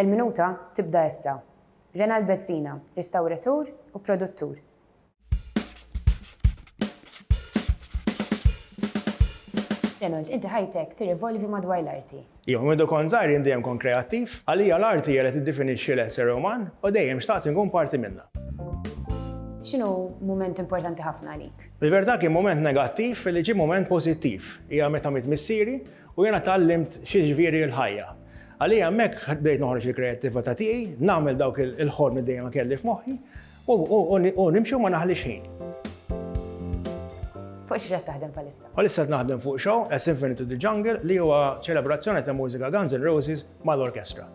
Il-minuta tibda issa. Renald Bezzina, restawratur u produttur. Renald, inti ħajtek tirrivolvi madwar l-arti. Jew minn kon żgħir jien dejjem kon kreattiv, għalija l-arti hija li tiddefinixxi l-essere uman u dejjem xtaqt inkun parti minnha. X'inhu mument importanti ħafna għalik? Il-verità kien moment negattiv li ġie moment pożittiv. Hija meta miet missieri u jiena tallimt xi ġifieri l-ħajja. Għalija hemmhekk bdejt noħroġ il-kreattività tiegħi, nagħmel dawk il-ħolm li dejjem kelli f'moħħi u nimxu ma naħlix ħin. Fuq xi qed taħdem bħalissa? Bħalissa qed naħdem fuq show A Symphony to the Jungle li huwa ċelebrazzjoni ta' mużika Guns N' Roses mal-orkestra.